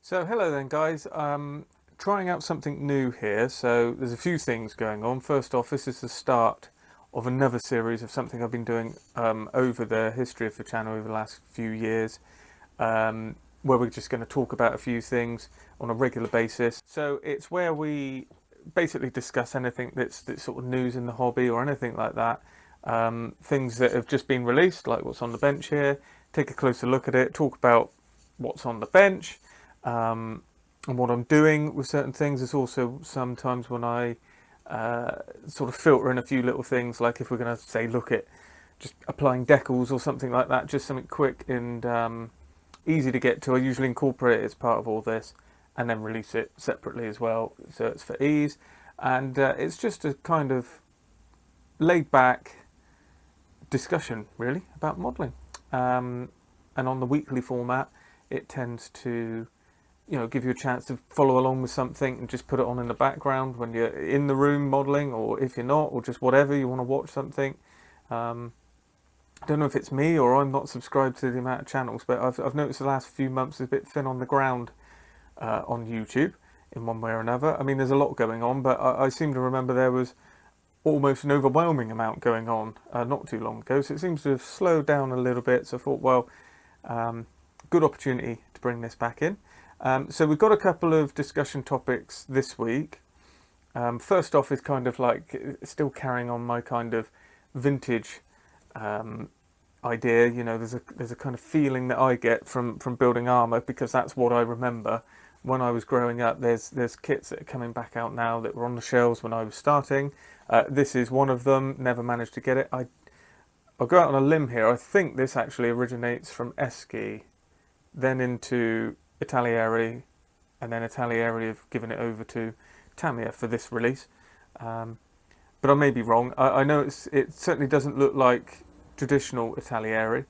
So hello then guys, trying out something new here. So there's a few things going on. First off, this is the start of another series of something I've been doing over the history of the channel over the last few years, where we're just going to talk about a few things on a regular basis. So it's where we basically discuss anything that's sort of news in the hobby or anything like that. Things that have just been released, like what's on the bench here, take a closer look at it, talk about what's on the bench, and what I'm doing with certain things. Is also sometimes when I sort of filter in a few little things, like if we're going to say look at just applying decals or something like that, just something quick and easy to get to. I usually incorporate it as part of all this and then release it separately as well, so it's for ease. And it's just a kind of laid back discussion really about modelling, and on the weekly format it tends to give you a chance to follow along with something and just put it on in the background when you're in the room modelling, or if you're not, or just whatever you want to watch something. I don't know if it's me or I'm not subscribed to the amount of channels, but I've noticed the last few months is a bit thin on the ground on YouTube in one way or another. I mean, there's a lot going on, but I seem to remember there was almost an overwhelming amount going on not too long ago, so it seems to have slowed down a little bit. So I thought, well, good opportunity to bring this back in. So we've got a couple of discussion topics this week. First off is kind of like still carrying on my kind of vintage idea. There's a kind of feeling that I get from building armour, because that's what I remember when I was growing up. There's kits that are coming back out now that were on the shelves when I was starting. This is one of them. Never managed to get it. I'll go out on a limb here. I think this actually originates from Esky, then into Italieri, and then Italieri have given it over to Tamiya for this release. But I may be wrong. I know it certainly doesn't look like traditional Italieri.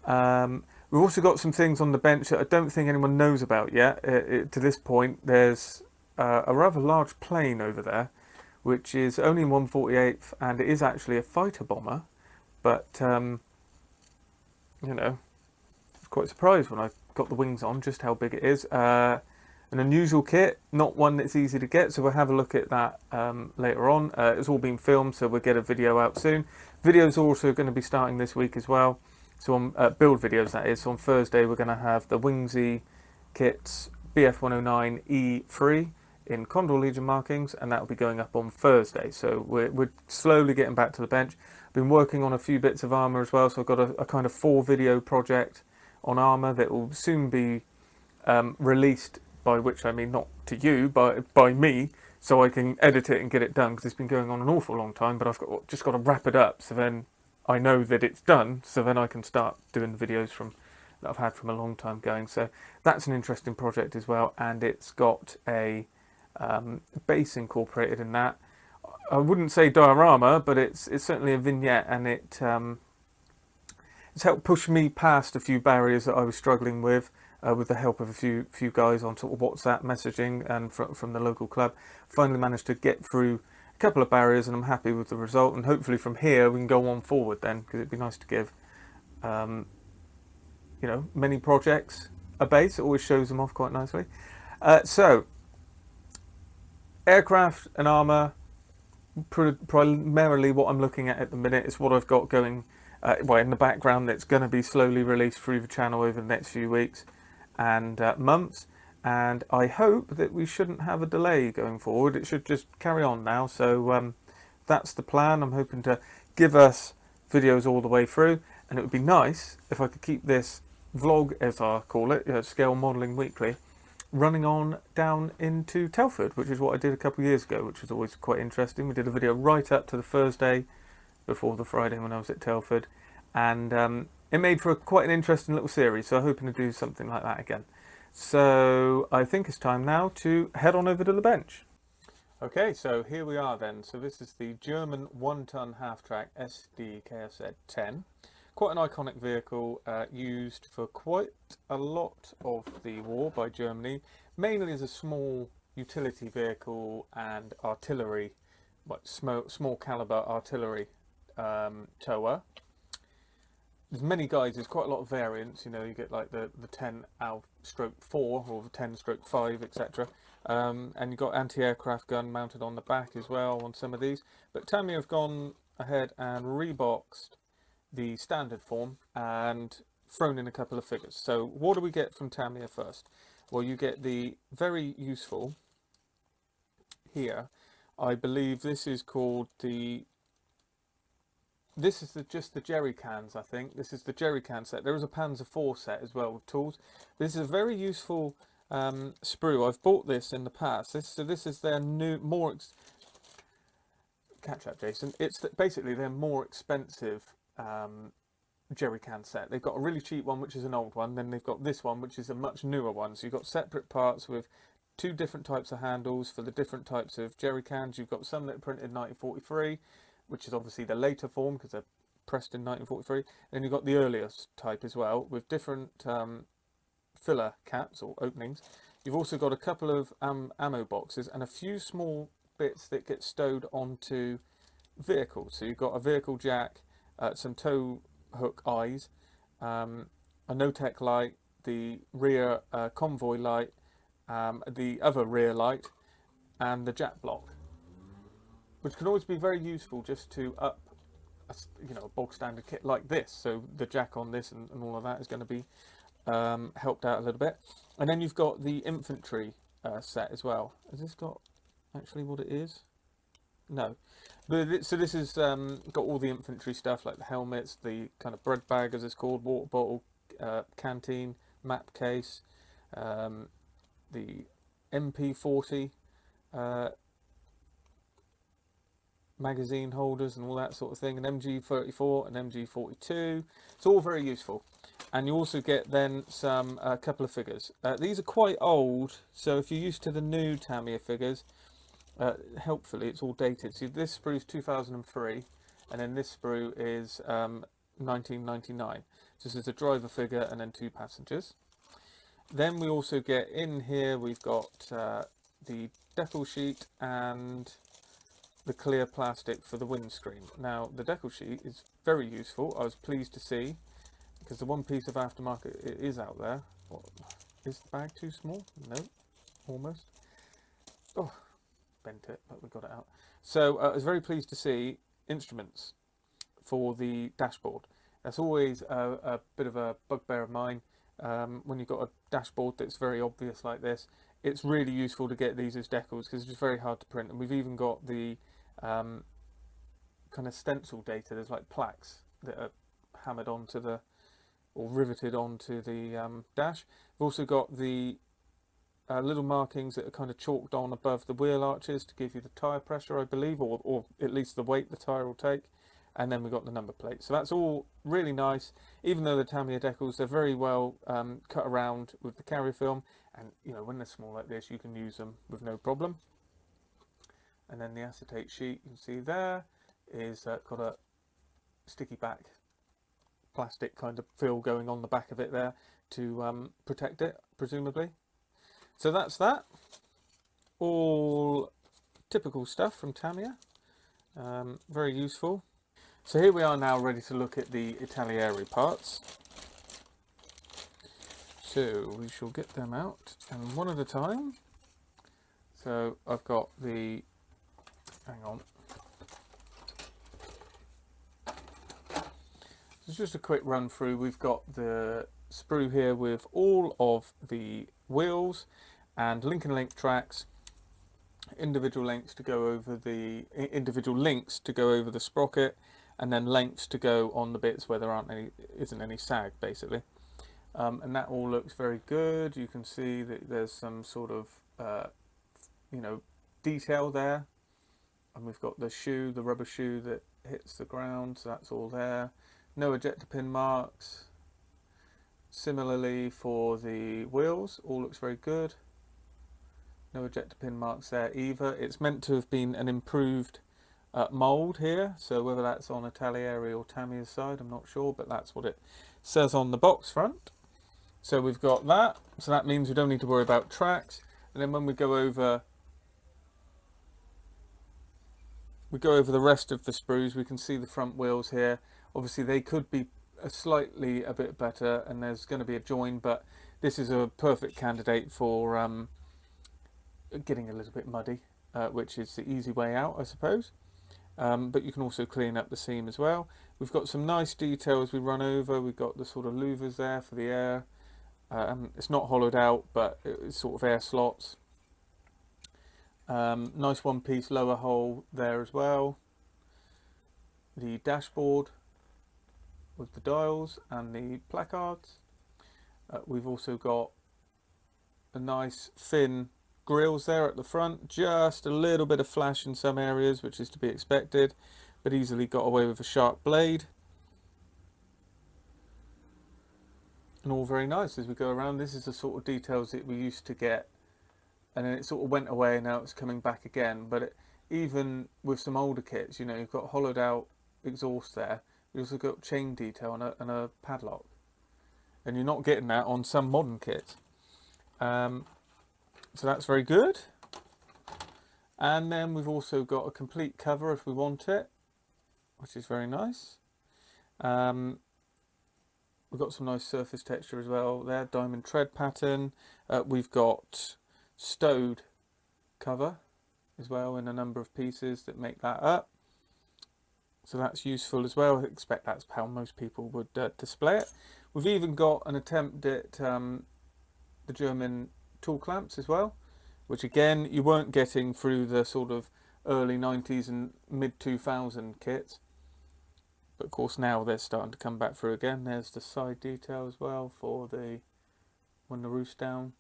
We've also got some things on the bench that I don't think anyone knows about yet. To this point, there's a rather large plane over there, which is only 1/48th, and it is actually a fighter bomber. But I was quite surprised when I got the wings on just how big it is. An unusual kit, not one that's easy to get, so we'll have a look at that later on. It's all been filmed, so we'll get a video out soon. Videos are also going to be starting this week as well, so on build videos, that is. So on Thursday we're going to have the Wingsy kits BF109 E3 in Condor Legion markings, and that will be going up on Thursday. So we're slowly getting back to the bench. Been working on a few bits of armour as well, so I've got a kind of 4 video project on armour that will soon be released, by which I mean not to you, but by me, so I can edit it and get it done, because it's been going on an awful long time, but I've just got to wrap it up, so then I know that it's done, so then I can start doing the videos that I've had from a long time going. So that's an interesting project as well, and it's got a base incorporated in that. I wouldn't say diorama, but it's certainly a vignette, and it's helped push me past a few barriers that I was struggling with the help of a few guys on sort of WhatsApp messaging and from the local club. Finally managed to get through a couple of barriers, and I'm happy with the result. And hopefully from here we can go on forward then, because it'd be nice to give many projects a base. It always shows them off quite nicely. So aircraft and armour, primarily what I'm looking at the minute is what I've got going in the background that's going to be slowly released through the channel over the next few weeks and months, and I hope that we shouldn't have a delay going forward. It should just carry on now, so that's the plan. I'm hoping to give us videos all the way through, and it would be nice if I could keep this vlog, as I call it, Scale Modelling Weekly, running on down into Telford, which is what I did a couple of years ago, which was always quite interesting. We did a video right up to the Thursday before the Friday when I was at Telford, and it made for quite an interesting little series, so I'm hoping to do something like that again. So I think it's time now to head on over to the bench. Okay, so here we are then. So this is the German 1-ton half-track Sdkfz 10. Quite an iconic vehicle, used for quite a lot of the war by Germany, mainly as a small utility vehicle and artillery, small caliber artillery tower. there's many guides, there's quite a lot of variants, you know, you get like the 10 Al stroke 4 or the 10 stroke 5, etc. And you've got anti-aircraft gun mounted on the back as well on some of these. But Tamiya have gone ahead and reboxed the standard form and thrown in a couple of figures. So what do we get from Tamiya first? Well, you get the very useful here. I believe this is called the... This is just the jerry cans, I think. This is the jerry can set. There is a Panzer IV set as well with tools. This is a very useful sprue. I've bought this in the past. So this is their new, catch up, Jason. It's basically their more expensive jerry can set. They've got a really cheap one, which is an old one. Then they've got this one, which is a much newer one. So you've got separate parts with two different types of handles for the different types of jerry cans. You've got some that are printed in 1943, which is obviously the later form because they're pressed in 1943. And you've got the earliest type as well with different filler caps or openings. You've also got a couple of ammo boxes and a few small bits that get stowed onto vehicles. So you've got a vehicle jack, some tow hook eyes, a no-tech light, the rear convoy light, the other rear light, and the jack block, which can always be very useful just to up a, a bog standard kit like this. So the jack on this and all of that is going to be helped out a little bit. And then you've got the infantry set as well. Has this got actually what it is? No. But so this has got all the infantry stuff like the helmets, the kind of bread bag as it's called, water bottle, canteen, map case, the MP40 magazine holders and all that sort of thing, an MG34 and MG42. It's all very useful. And you also get then a couple of figures. These are quite old, so if you're used to the new Tamiya figures, helpfully it's all dated. See, this sprue is 2003, and then this sprue is 1999. So this is a driver figure and then two passengers. Then we also get in here, we've got the decal sheet and the clear plastic for the windscreen. Now the decal sheet is very useful. I was pleased to see, because the one piece of aftermarket it is out there. What, is the bag too small? No, almost. Oh, bent it, but we got it out. So I was very pleased to see instruments for the dashboard. That's always a bit of a bugbear of mine. When you've got a dashboard that's very obvious like this, it's really useful to get these as decals because it's just very hard to print. And we've even got the kind of stencil data. There's like plaques that are hammered onto the, or riveted onto the dash. We've also got the little markings that are kind of chalked on above the wheel arches to give you the tyre pressure, I believe, or at least the weight the tyre will take. And then we've got the number plate. So that's all really nice. Even though the Tamiya decals, they're very well cut around with the carrier film. And, when they're small like this, you can use them with no problem. And then the acetate sheet, you can see there, is got a sticky back plastic kind of feel going on the back of it there to protect it, presumably. So that's that. All typical stuff from Tamiya. Very useful. So here we are now ready to look at the Italiere parts. So we shall get them out and one at a time. So I've got the, hang on. It's just a quick run through. We've got the sprue here with all of the wheels and link tracks, individual links to go over the sprocket, and then lengths to go on the bits where there isn't any sag, basically. And that all looks very good. You can see that there's some sort of detail there, and we've got the rubber shoe that hits the ground, so that's all there. No ejector pin marks. Similarly for the wheels, all looks very good. No ejector pin marks there either. It's meant to have been an improved mould here, so whether that's on Italiere or Tamiya's side, I'm not sure, but that's what it says on the box front. So we've got that, so that means we don't need to worry about tracks. And then when we go over the rest of the sprues, we can see the front wheels here. Obviously they could be slightly a bit better, and there's going to be a join, but this is a perfect candidate for getting a little bit muddy, which is the easy way out, I suppose. But you can also clean up the seam as well. We've got some nice detail as we run over. We've got the sort of louvers there for the air. It's not hollowed out, but it's sort of air slots. Nice one-piece lower hole there as well. The dashboard with the dials and the placards. We've also got a nice thin grills there at the front, just a little bit of flash in some areas, which is to be expected, but easily got away with a sharp blade. And all very nice as we go around. This is the sort of details that we used to get, and then it sort of went away and now it's coming back again. But even with some older kits, you know, you've got hollowed out exhaust there. You've also got chain detail and a padlock, and you're not getting that on some modern kits. So that's very good. And then we've also got a complete cover if we want it, which is very nice. We've got some nice surface texture as well there, diamond tread pattern. We've got stowed cover as well in a number of pieces that make that up. So that's useful as well. I expect that's how most people would display it. We've even got an attempt at the German tool clamps as well, which again you weren't getting through the sort of early 90s and mid 2000 kits, but of course now they're starting to come back through again. There's the side detail as well for the when the roof's down,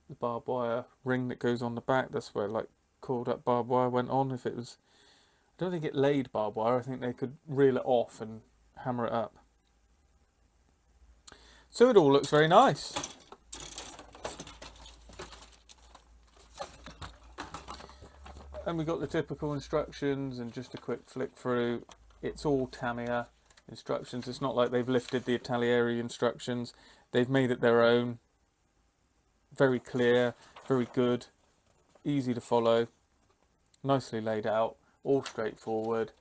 the barbed wire ring that goes on the back. That's where like coiled up barbed wire went on. If it was, I don't think it laid barbed wire, I think they could reel it off and hammer it up. So it all looks very nice. And we've got the typical instructions, and just a quick flick through. It's all Tamiya instructions. It's not like they've lifted the Italieri instructions. They've made it their own. Very clear, very good, easy to follow, nicely laid out, all straightforward.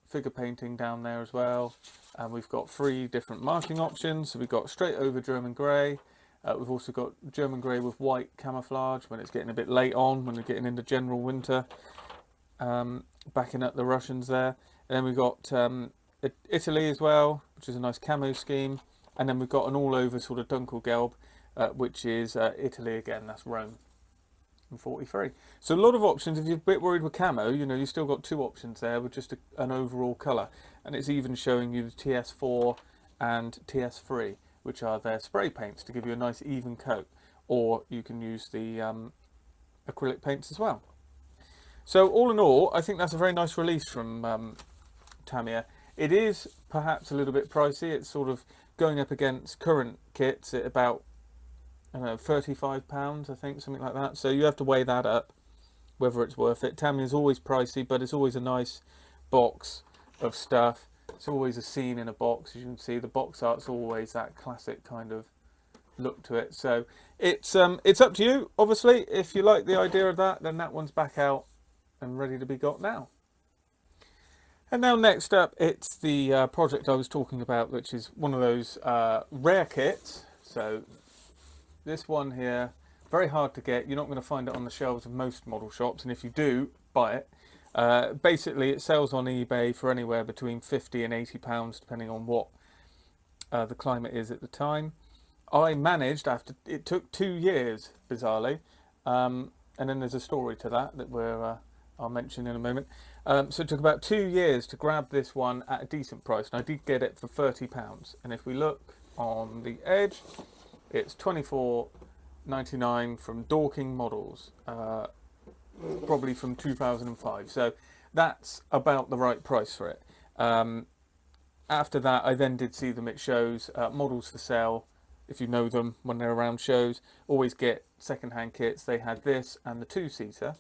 Figure painting down there as well. And we've got 3 different marking options. So we've got straight over German grey. We've also got German grey with white camouflage when it's getting a bit late on, when we're getting into general winter. Backing up the Russians there. And then we've got Italy as well, which is a nice camo scheme. And then we've got an all-over sort of Dunkelgelb, which is Italy again, that's Rome. And 43. So a lot of options. If you're a bit worried with camo, you know, you've still got 2 options there with just an overall colour. And it's even showing you the TS4 and TS3, which are their spray paints to give you a nice even coat, or you can use the acrylic paints as well. So all in all, I think that's a very nice release from Tamiya. It is perhaps a little bit pricey. It's sort of going up against current kits at about, I don't know, £35, I think, something like that. So you have to weigh that up, whether it's worth it. Tamiya is always pricey, but it's always a nice box of stuff. It's always a scene in a box. As you can see, the box art's always that classic kind of look to it. So it's up to you, obviously. If you like the idea of that, then that one's back out and ready to be got now. And now next up, it's the project I was talking about, which is one of those rare kits. So this one here, very hard to get. You're not going to find it on the shelves of most model shops, and if you do, buy it. Basically, it sells on eBay for anywhere between £50 and £80, depending on what the climate is at the time. I managed, after it took 2 years, bizarrely, and then there's a story to that I'll mention in a moment. So it took about 2 years to grab this one at a decent price, and I did get it for £30. And if we look on the edge, it's £24.99 from Dorking Models. Probably from 2005, so that's about the right price for it. After that, I then did see them at shows. Models for Sale, if you know them when they're around shows, always get second-hand kits. They had this and the 2-seater.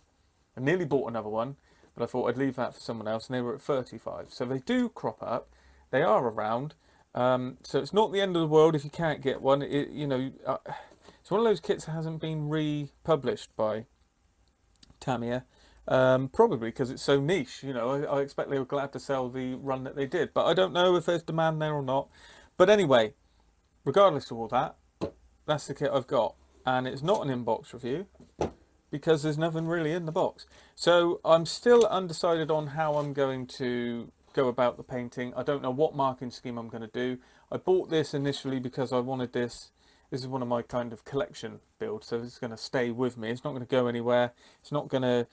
I nearly bought another one, but I thought I'd leave that for someone else, and they were at 35. So they do crop up. They are around. So it's not the end of the world if you can't get one. It's one of those kits that hasn't been republished by Tamiya. Probably because it's so niche. You know, I expect they were glad to sell the run that they did, but I don't know if there's demand there or not. But anyway, regardless of all that, that's the kit I've got, and it's not an in-box review because there's nothing really in the box. So I'm still undecided on how I'm going to go about the painting. I don't know what marking scheme I'm going to do. I bought this initially because I wanted this. This is one of my kind of collection builds, so it's going to stay with me. It's not going to go anywhere. It's not going to.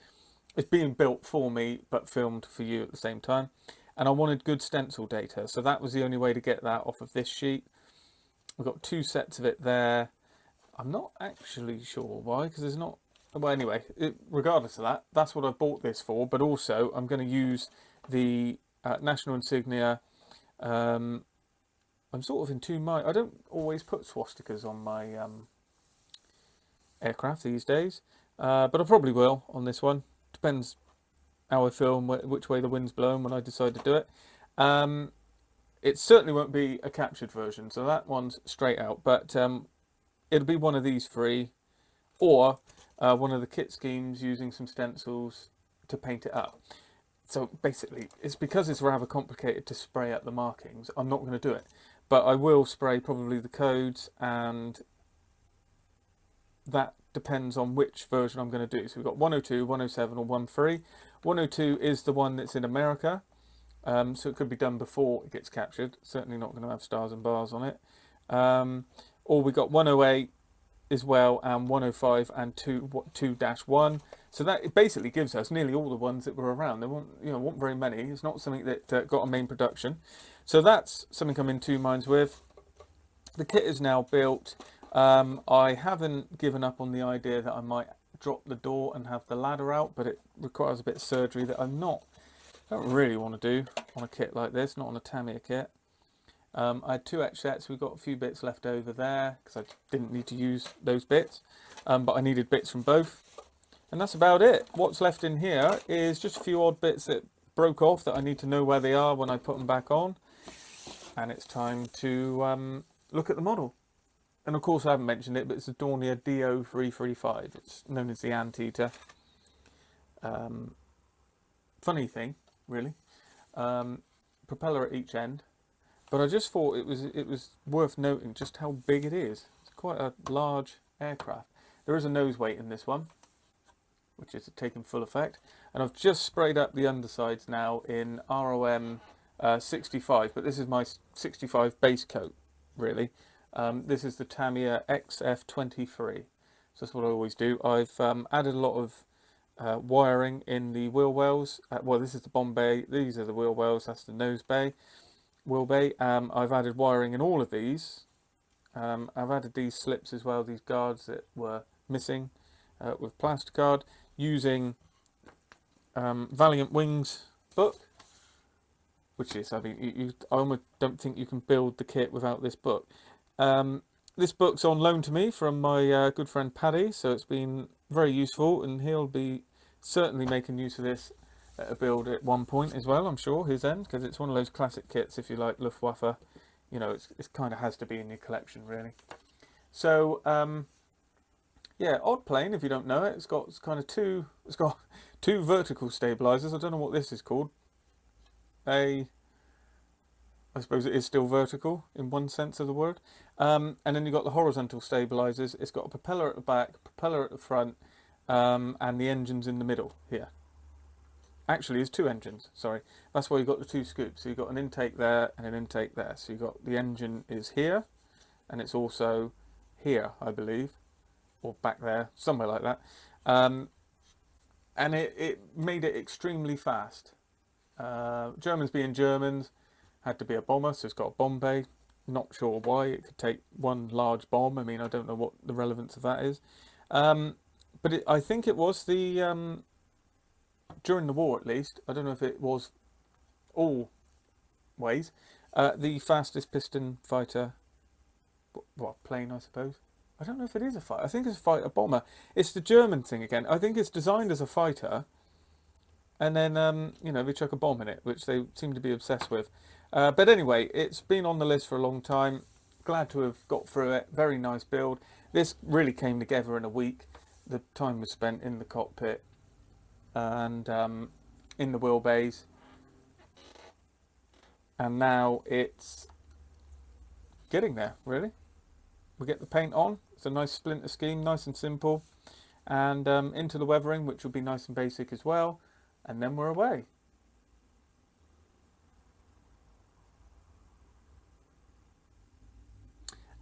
It's being built for me, but filmed for you at the same time. And I wanted good stencil data, so that was the only way to get that off of this sheet. We've got 2 sets of it there. I'm not actually sure why, because there's not. Well, anyway, regardless of that, that's what I bought this for. But also, I'm going to use the national insignia. I'm sort of in two minds. I don't always put swastikas on my aircraft these days, but I probably will on this one. Depends how I feel and which way the wind's blowing when I decide to do it. It certainly won't be a captured version, so that one's straight out. But it'll be one of these 3, or one of the kit schemes using some stencils to paint it up. So basically, it's because it's rather complicated to spray up the markings, I'm not going to do it. But I will spray probably the codes, and that depends on which version I'm going to do. So we've got 102, 107 or 13. 102 is the one that's in America, so it could be done before it gets captured. Certainly not going to have stars and bars on it. Or we got 108 as well, and 105 and 2-1. So that basically gives us nearly all the ones that were around. There weren't very many. It's not something that got a main production. So that's something I'm in two minds with. The kit is now built. I haven't given up on the idea that I might drop the door and have the ladder out, but it requires a bit of surgery that I don't really want to do on a kit like this, not on a Tamiya kit. I had 2 etch sets. We've got a few bits left over there because I didn't need to use those bits, but I needed bits from both. And that's about it. What's left in here is just a few odd bits that broke off that I need to know where they are when I put them back on. And it's time to look at the model. And of course I haven't mentioned it, but it's a Dornier DO335. It's known as the Anteater. Funny thing, really. Propeller at each end. But I just thought it was worth noting just how big it is. It's quite a large aircraft. There is a nose weight in this one, which is taking full effect. And I've just sprayed up the undersides now in ROM 65, but this is my 65 base coat, really. This is the Tamiya XF23. So that's what I always do. I've added a lot of wiring in the wheel wells. Well, this is the bomb bay. These are the wheel wells. That's the nose bay. Wheel bay. I've added wiring in all of these. I've added these slips as well, these guards that were missing with Plasticard, using Valiant Wings book, which is, I mean, I almost don't think you can build the kit without this book. This book's on loan to me from my good friend Paddy, so it's been very useful, and he'll be certainly making use of this at a build at one point as well, I'm sure, his end, because it's one of those classic kits, if you like, Luftwaffe. You know, it kind of has to be in your collection, really. So, yeah, odd plane, if you don't know it. It's got two vertical stabilizers. I don't know what this is called. I suppose it is still vertical in one sense of the word. And then you've got the horizontal stabilizers. It's got a propeller at the back, propeller at the front, and the engine's in the middle here. Actually, it's 2 engines, sorry. That's why you've got the 2 scoops. So you've got an intake there and an intake there. So you've got the engine is here, and it's also here, I believe, or back there, somewhere like that. And it made it extremely fast. Germans being Germans, had to be a bomber, so it's got a bomb bay. Not sure why. It could take one large bomb. I mean, I don't know what the relevance of that is. But I think it was the... during the war, at least, I don't know if it was always, the fastest piston fighter, well, plane, I suppose. I don't know if it is a fighter. I think it's a fighter bomber. It's the German thing again. I think it's designed as a fighter, and then, you know, they chuck a bomb in it, which they seem to be obsessed with. But anyway, it's been on the list for a long time. Glad to have got through it. Very nice build. This really came together in a week. The time was spent in the cockpit. and in the wheelbase, and now it's getting there, really. We get the paint on. It's a nice splinter scheme, nice and simple, and into the weathering, which will be nice and basic as well, and then we're away.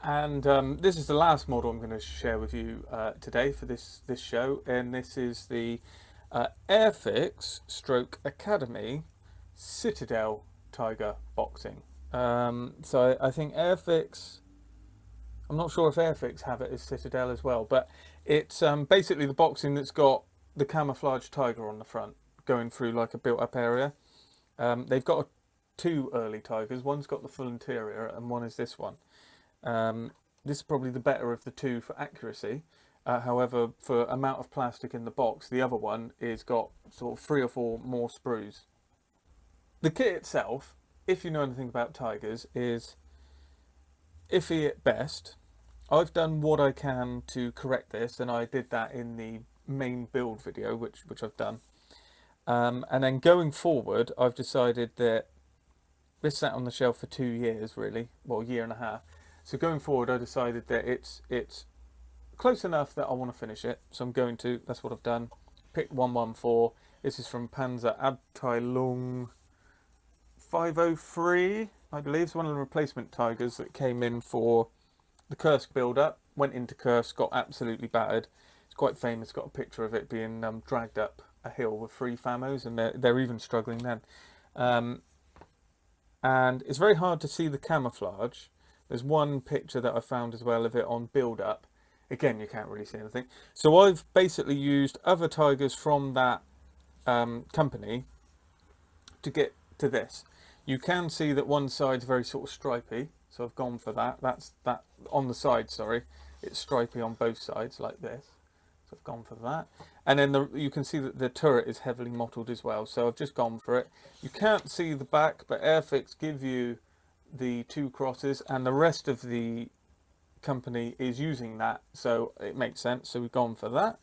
And this is the last model I'm going to share with you today for this show, and this is the Airfix Stroke Academy Citadel Tiger Boxing. So I think Airfix, I'm not sure if Airfix have it as Citadel as well, but it's basically the boxing that's got the camouflage tiger on the front going through like a built-up area. They've got two early tigers. One's got the full interior and one is this one. This is probably the better of the two for accuracy. However, for amount of plastic in the box, the other one is got sort of 3 or 4 more sprues. The kit itself, if you know anything about tigers, is iffy at best. I've done what I can to correct this, and I did that in the main build video, which I've done. And then going forward, I've decided that this sat on the shelf for 2 years, really, well, a year and a half. So going forward, I decided that it's close enough that I want to finish it. So I'm going to, that's what I've done. Picked 114. This is from Panzer Abteilung 503, I believe. It's one of the replacement Tigers that came in for the Kursk build-up. Went into Kursk, got absolutely battered. It's quite famous, got a picture of it being dragged up a hill with 3 famos, and they're even struggling then. And it's very hard to see the camouflage. There's one picture that I found as well of it on build-up. Again, you can't really see anything. So I've basically used other Tigers from that company to get to this. You can see that one side's very sort of stripy, so I've gone for that. That's that on the side, sorry. It's stripy on both sides like this. So I've gone for that. And then you can see that the turret is heavily mottled as well, so I've just gone for it. You can't see the back, but Airfix give you the 2 crosses, and the rest of the company is using that, so it makes sense, so we've gone for that.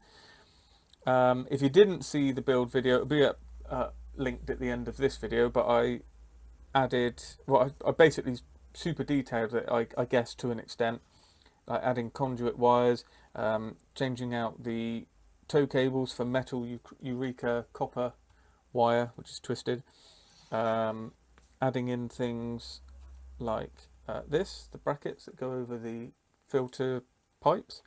If you didn't see the build video, it'll be linked at the end of this video, but I added, well, I basically super detailed it, I guess, to an extent, like adding conduit wires, changing out the tow cables for metal Eureka copper wire, which is twisted, adding in things like this, the brackets that go over the filter pipes,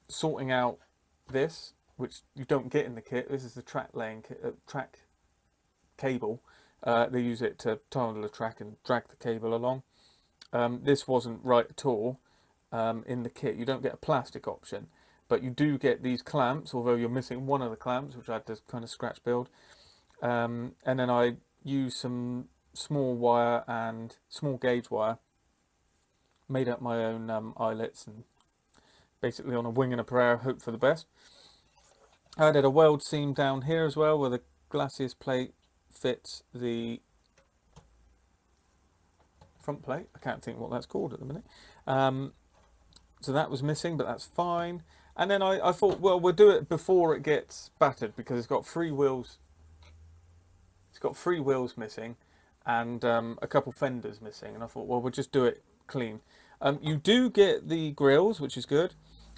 sorting out this, which you don't get in the kit. This is the track cable. They use it to tunnel the track and drag the cable along. This wasn't right at all in the kit. You don't get a plastic option, but you do get these clamps, although you're missing one of the clamps, which I had to kind of scratch build. And then I used some small wire and small gauge wire, made up my own eyelets, and basically on a wing and a prayer, hope for the best. I added a weld seam down here as well, where the glacis plate fits the front plate. I can't think what that's called at the minute. So that was missing, but that's fine. And then I thought, well, we'll do it before it gets battered, because it's got 3 wheels. It's got 3 wheels missing, and a couple fenders missing, and I thought, well, we'll just do it clean. You do get the grills, which is good.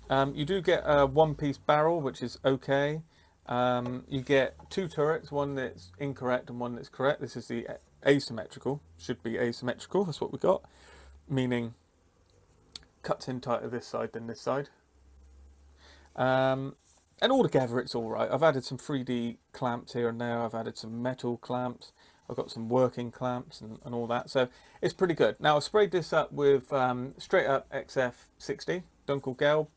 You do get a 1-piece barrel, which is okay. You get 2 turrets, one that's incorrect and one that's correct. This is the asymmetrical, should be asymmetrical, that's what we got, meaning cuts in tighter this side than this side. And altogether it's all right. I've added some 3D clamps here and there. I've added some metal clamps. I've got some working clamps and all that. So it's pretty good. Now I've sprayed this up with straight up XF60, Dunkelgelb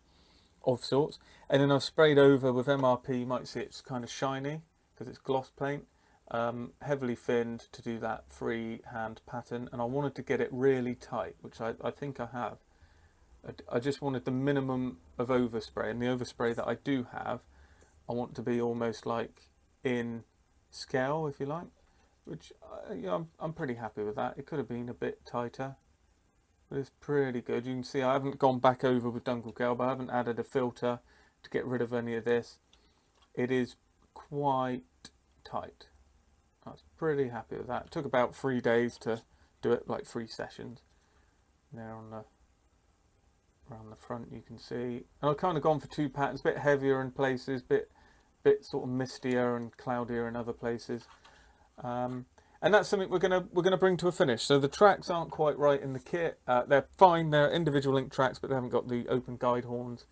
of sorts. And then I've sprayed over with MRP. You might see it's kind of shiny because it's gloss paint. Heavily finned to do that freehand pattern. And I wanted to get it really tight, which I think I have. I just wanted the minimum of overspray, and the overspray that I do have, I want to be almost like in scale, if you like, which I'm pretty happy with that. It could have been a bit tighter, but it's pretty good. You can see I haven't gone back over with Dunkelgelb. I haven't added a filter to get rid of any of this. it is quite tight. I was pretty happy with that. It took about 3 days to do it, like 3 sessions. There on the around the front you can see. And I've kind of gone for 2 patterns, a bit heavier in places, bit sort of mistier and cloudier in other places. And that's something we're gonna bring to a finish. So the tracks aren't quite right in the kit. They're fine. They're individual link tracks, but they haven't got the open guide horns.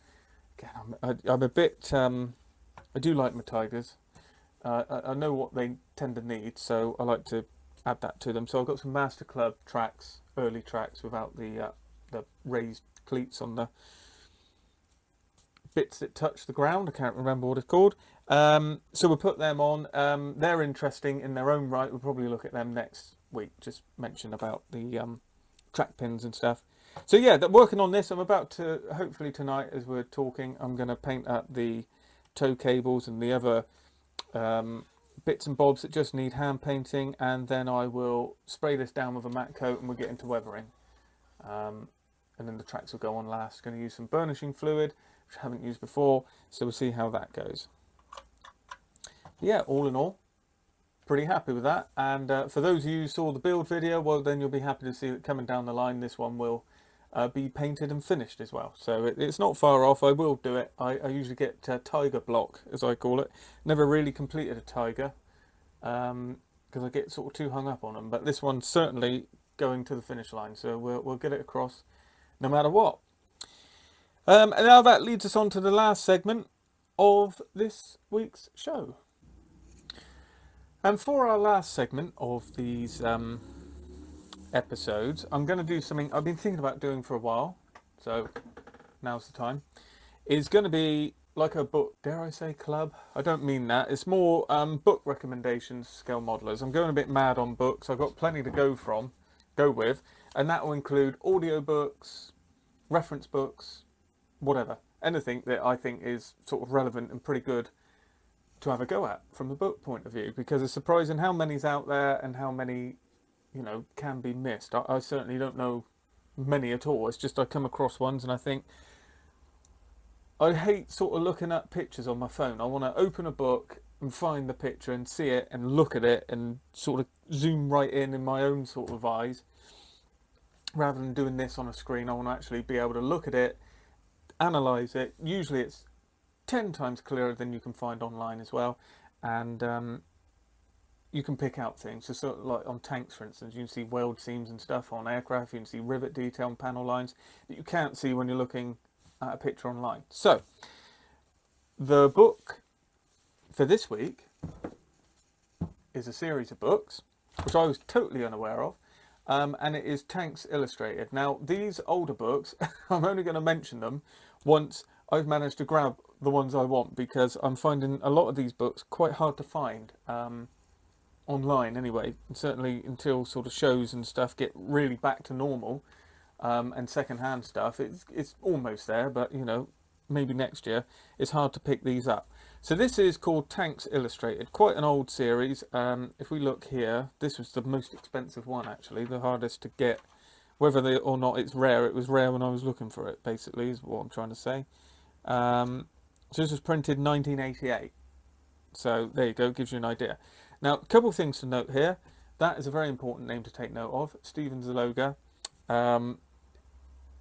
Again, I'm a bit. I do like my Tigers. I know what they tend to need, so I like to add that to them. So I've got some Master Club tracks, early tracks without the raised cleats on the bits that touch the ground. I can't remember what it's called. So we'll put them on. They're interesting in their own right. We'll probably look at them next week. Just mention about the track pins and stuff. So yeah, working on this. I'm about to, hopefully tonight as we're talking, I'm going to paint up the toe cables and the other bits and bobs that just need hand painting, and then I will spray this down with a matte coat and we'll get into weathering. And then the tracks will go on last. Going to use some burnishing fluid, which I haven't used before, so we'll see how that goes. Yeah, all in all, pretty happy with that. And for those of you who saw the build video, well, then you'll be happy to see that coming down the line, this one will be painted and finished as well. So it's not far off. I will do it. I usually get tiger block, as I call it. Never really completed a tiger because I get sort of too hung up on them. But this one's certainly going to the finish line, so we'll get it across no matter what. And now that leads us on to the last segment of this week's show. And for our last segment of these episodes, I'm going to do something I've been thinking about doing for a while, so now's the time. It's going to be like a book, dare I say club? I don't mean that. It's more book recommendations, scale modelers. I'm going a bit mad on books. I've got plenty to go with, and that will include audiobooks, reference books, whatever. Anything that I think is sort of relevant and pretty good to have a go at from the book point of view, because it's surprising how many's out there and how many, you know, can be missed. I certainly don't know many at all. It's just I come across ones and I think I hate sort of looking at pictures on my phone. I want to open a book and find the picture and see it and look at it and sort of zoom right in my own sort of eyes, rather than doing this on a screen. I want to actually be able to look at it, analyze it. Usually it's 10 times clearer than you can find online as well, and you can pick out things. So sort of like on tanks, for instance, you can see weld seams and stuff. On aircraft, you can see rivet detail and panel lines that you can't see when you're looking at a picture online. So the book for this week is a series of books which I was totally unaware of, and it is Tanks Illustrated. Now these older books, I'm only going to mention them once I've managed to grab the ones I want, because I'm finding a lot of these books quite hard to find online anyway, and certainly until sort of shows and stuff get really back to normal, and second-hand stuff, it's almost there, but you know, maybe next year. It's hard to pick these up. So this is called Tanks Illustrated, quite an old series. If we look here, this was the most expensive one actually, the hardest to get. Whether or not it's rare, it was rare when I was looking for it, basically, is what I'm trying to say. So this was printed 1988. So there you go, gives you an idea. Now, a couple of things to note here. That is a very important name to take note of, Stephen Zaloga.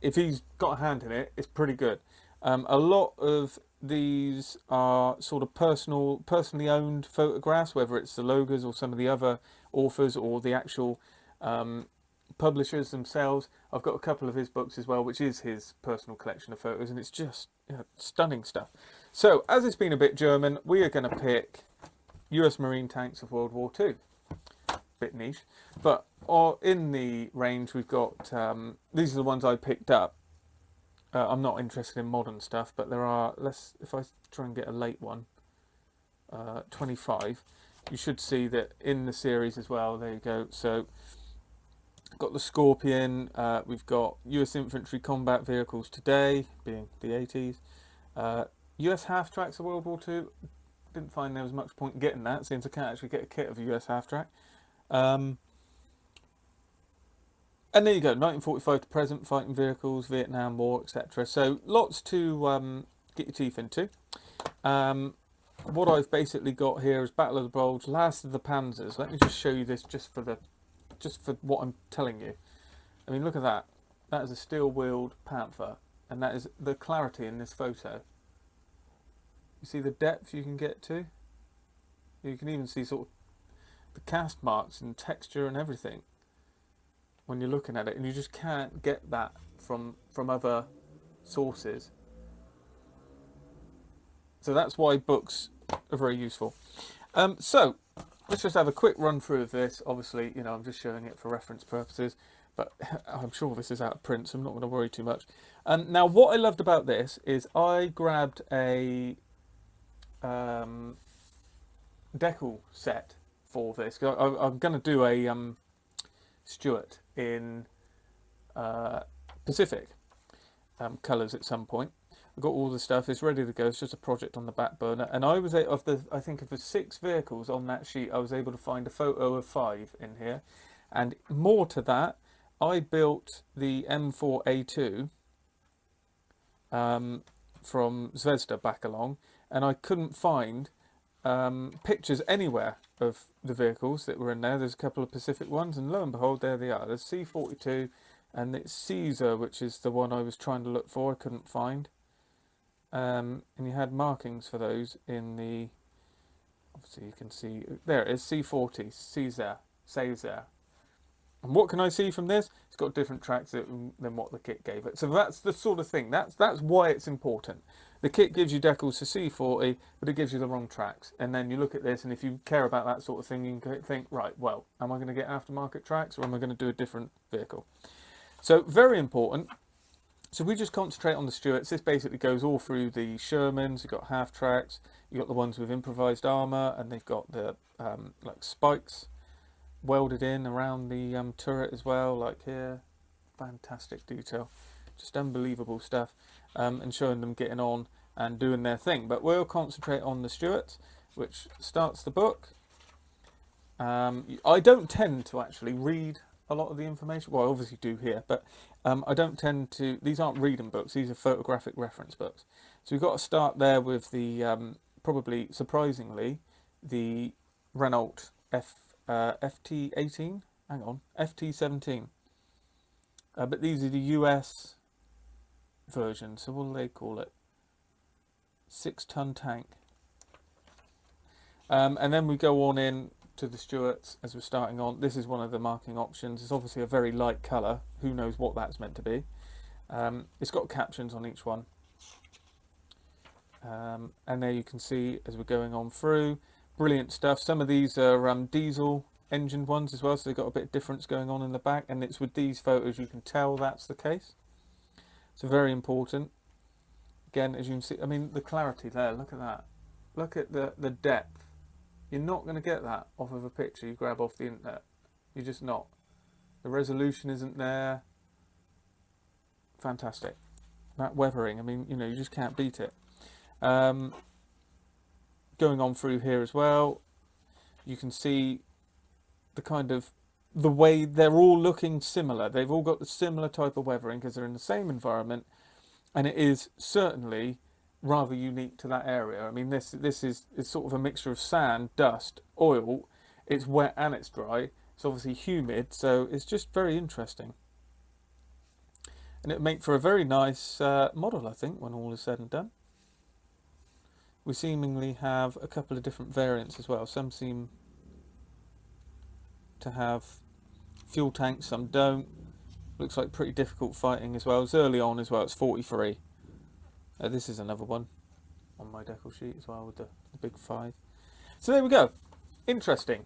If he's got a hand in it, it's pretty good. A lot of these are sort of personally owned photographs, whether it's Zaloga's or some of the other authors or the actual publishers themselves. I've got a couple of his books as well, which is his personal collection of photos, and it's just stunning stuff. So, as it's been a bit German, we are going to pick US Marine tanks of World War II. Bit niche, but in the range we've got, these are the ones I picked up. I'm not interested in modern stuff, but there are, if I try and get a late one, 25, you should see that in the series as well. There you go. So got the Scorpion, we've got US Infantry Combat Vehicles Today, being the 80s, US half-tracks of World War II. Didn't find there was much point in getting that, since I can't actually get a kit of a US half-track. And there you go, 1945 to present, fighting vehicles, Vietnam War, etc. So lots to get your teeth into. what I've basically got here is Battle of the Bulge, Last of the Panzers. Let me just show you this just for what I'm telling you. I mean, look at that. That is a steel-wheeled Panther, and that is the clarity in this photo. You see the depth you can get to? You can even see sort of the cast marks and texture and everything when you're looking at it, and you just can't get that from other sources. So that's why books are very useful. So let's just have a quick run through of this. Obviously, you know, I'm just showing it for reference purposes, but I'm sure this is out of print, so I'm not going to worry too much. Now, what I loved about this is I grabbed a decal set for this. I'm going to do a Stuart in Pacific colours at some point. I've got all the stuff, it's ready to go, it's just a project on the back burner. And I was, I think of the 6 vehicles on that sheet, I was able to find a photo of 5 in here. And more to that, I built the M4A2 from Zvezda back along, and I couldn't find pictures anywhere of the vehicles that were in there. There's a couple of Pacific ones, and lo and behold, there they are. There's C42, and it's Caesar, which is the one I was trying to look for, I couldn't find. And you had markings for those in the, obviously you can see, there it is, C40, Caesar. And what can I see from this? It's got different tracks than what the kit gave it. So that's the sort of thing, that's why it's important. The kit gives you decals for C40, but it gives you the wrong tracks. And then you look at this, and if you care about that sort of thing, you can think, right, well, am I going to get aftermarket tracks, or am I going to do a different vehicle? So very important. So we just concentrate on the Stuarts. This basically goes all through the Shermans. You've got half tracks. You've got the ones with improvised armour, and they've got the like spikes welded in around the turret as well, like here. Fantastic detail. Just unbelievable stuff. And showing them getting on and doing their thing. But we'll concentrate on the Stuarts, which starts the book. I don't tend to actually read a lot of the information. Well, I obviously do here, but I don't tend to, these aren't reading books, these are photographic reference books. So we've got to start there with the, probably surprisingly, the Renault FT18, hang on, FT17. But these are the US version, so what do they call it? 6-ton tank. And then we go on in to the Stuarts as we're starting on. This is one of the marking options. It's obviously a very light colour. Who knows what that's meant to be. It's got captions on each one. And there you can see as we're going on through. Brilliant stuff. Some of these are diesel engined ones as well, so they've got a bit of difference going on in the back, and it's with these photos you can tell that's the case. So very important. Again, as you can see, I mean, the clarity there, look at that. Look at the depth. You're not going to get that off of a picture you grab off the internet. You're just not. The resolution isn't there. Fantastic. That weathering, I mean, you know, you just can't beat it. Going on through here as well, you can see the kind of, the way they're all looking similar. They've all got the similar type of weathering because they're in the same environment, and it is certainly rather unique to that area. I mean, this is sort of a mixture of sand, dust, oil. It's wet and it's dry. It's obviously humid, so it's just very interesting. And it would make for a very nice model, I think, when all is said and done. We seemingly have a couple of different variants as well. Some seem to have fuel tanks, some don't. Looks like pretty difficult fighting as well. It's early on as well, it's 43. This is another one on my decal sheet as well with the big 5. So there we go. Interesting.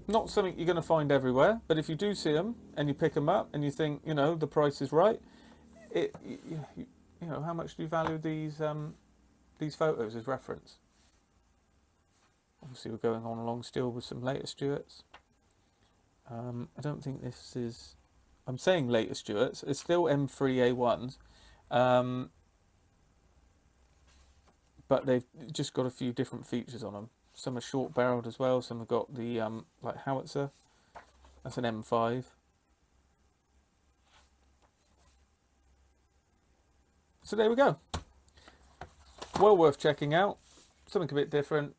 Not something you're going to find everywhere, but if you do see them and you pick them up and you think, you know, the price is right, you know, how much do you value these photos as reference? Obviously we're going on along still with some later Stuarts. I don't think this is, I'm saying later Stuarts, it's still M3A1s. But they've just got a few different features on them. Some are short barreled as well, some have got the like howitzer. That's an M5. So there we go. Well worth checking out. Something a bit different.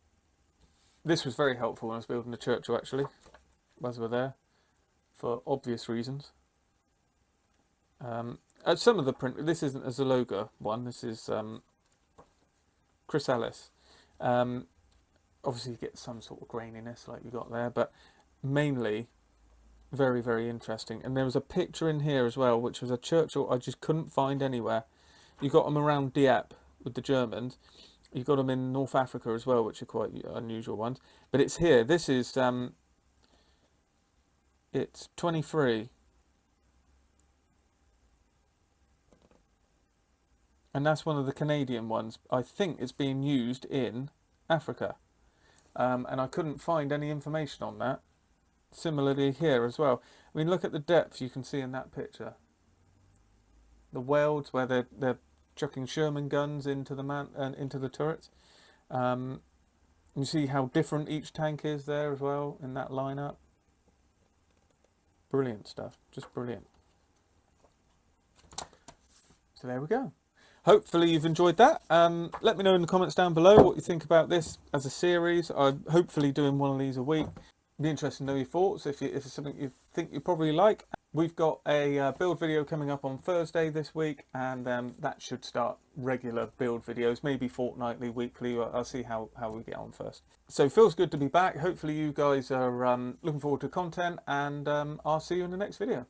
This was very helpful when I was building the Churchill, actually, as we're there, for obvious reasons. Some of the print, this isn't a Zaloga one, this is Chrysalis. Obviously you get some sort of graininess like you got there, but mainly very, very interesting. And there was a picture in here as well, which was a Churchill I just couldn't find anywhere. You got them around Dieppe with the Germans. You got them in North Africa as well, which are quite unusual ones. But it's here. This is it's 23. And that's one of the Canadian ones. I think it's being used in Africa. And I couldn't find any information on that. Similarly here as well. I mean, look at the depth you can see in that picture. The welds where they're chucking Sherman guns into the turrets. You see how different each tank is there as well in that lineup. Brilliant stuff, just brilliant. So there we go. Hopefully you've enjoyed that. Let me know in the comments down below what you think about this as a series. I'm hopefully doing one of these a week. Be interested to know your thoughts if it's something you think you probably like. We've got a build video coming up on Thursday this week, and that should start regular build videos, maybe fortnightly, weekly. I'll see how we get on first. So feels good to be back. Hopefully you guys are looking forward to content, and I'll see you in the next video.